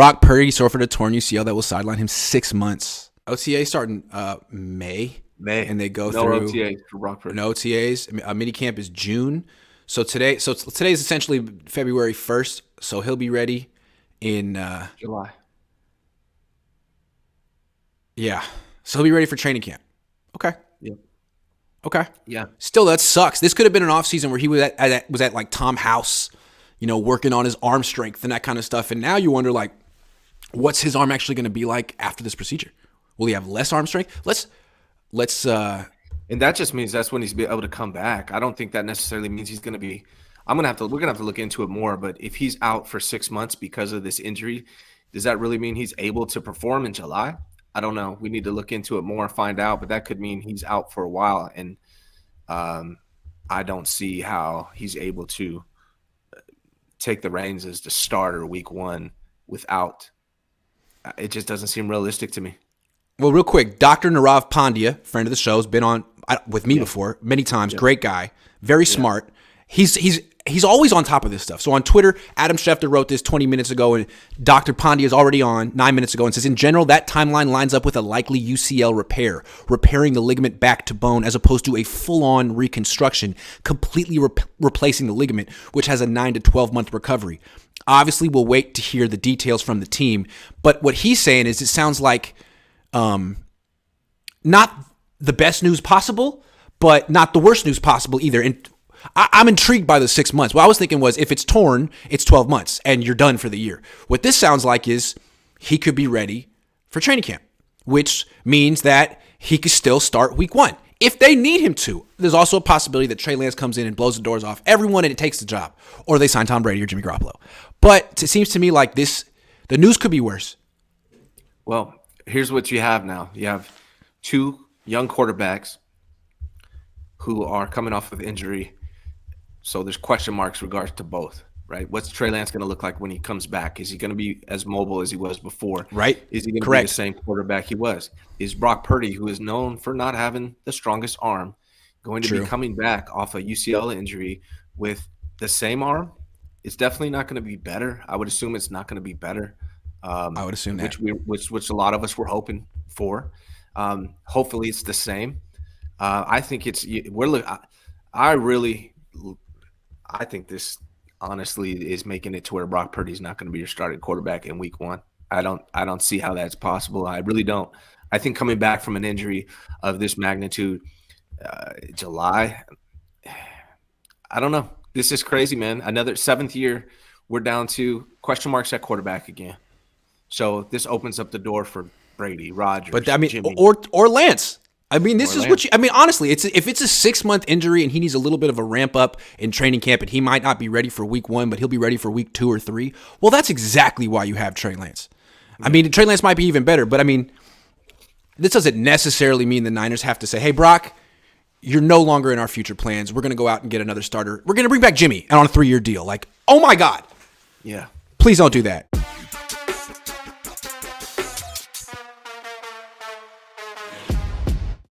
Brock Purdy suffered a torn UCL that will sideline him 6 months. OTA starting May. And they go through OTAs for Brock Purdy. No OTAs. Minicamp is June. So today is essentially February 1st. So he'll be ready in July. Yeah. So he'll be ready for training camp. Okay. Yeah. Okay. Yeah. Still, that sucks. This could have been an offseason where he was at like Tom House, working on his arm strength and that kind of stuff. And now you wonder, like, what's his arm actually going to be like after this procedure? Will he have less arm strength? Let's and that just means that's when he's be able to come back. I don't think that necessarily means he's going to be. We're gonna have to look into it more. But if he's out for 6 months because of this injury, does that really mean he's able to perform in July? I don't know. We need to look into it more and find out. But that could mean he's out for a while, and I don't see how he's able to take the reins as the starter week 1 without. It just doesn't seem realistic to me. Well, real quick, Dr. Nirav Pandya, friend of the show, has been on with me before many times. Great guy, very smart. He's always on top of this stuff. So on Twitter, Adam Schefter wrote this 20 minutes ago, and Dr. Pandya is already on 9 minutes ago and says, in general, that timeline lines up with a likely UCL repair, repairing the ligament back to bone as opposed to a full-on reconstruction, completely replacing the ligament, which has a 9 to 12-month recovery. Obviously, we'll wait to hear the details from the team, but what he's saying is it sounds like not the best news possible, but not the worst news possible either. And I'm intrigued by the 6 months. What I was thinking was if it's torn, it's 12 months and you're done for the year. What this sounds like is he could be ready for training camp, which means that he could still start week 1 if they need him to. There's also a possibility that Trey Lance comes in and blows the doors off everyone and it takes the job, or they sign Tom Brady or Jimmy Garoppolo. But it seems to me like the news could be worse. Well, here's what you have now. You have 2 young quarterbacks who are coming off of injury. So there's question marks regards to both, right? What's Trey Lance going to look like when he comes back? Is he going to be as mobile as he was before? Right. Is he going to be the same quarterback he was? Is Brock Purdy, who is known for not having the strongest arm, going to be coming back off a UCL injury with the same arm? It's definitely not going to be better. I would assume it's not going to be better. I would assume that. Which a lot of us were hoping for. Hopefully it's the same. I think I think this honestly is making it to where Brock Purdy's not going to be your starting quarterback in week 1. I don't see how that's possible. I really don't. I think coming back from an injury of this magnitude, July, I don't know. This is crazy, man. Another 7th year, we're down to question marks at quarterback again. So this opens up the door for Brady, Rodgers, but Jimmy. or Lance. Honestly, if it's a 6-month injury and he needs a little bit of a ramp up in training camp and he might not be ready for week 1, but he'll be ready for week 2 or 3. Well, that's exactly why you have Trey Lance. Trey Lance might be even better, but this doesn't necessarily mean the Niners have to say, hey, Brock, you're no longer in our future plans. We're going to go out and get another starter. We're going to bring back Jimmy and on a 3-year deal. Like, oh my God. Yeah. Please don't do that.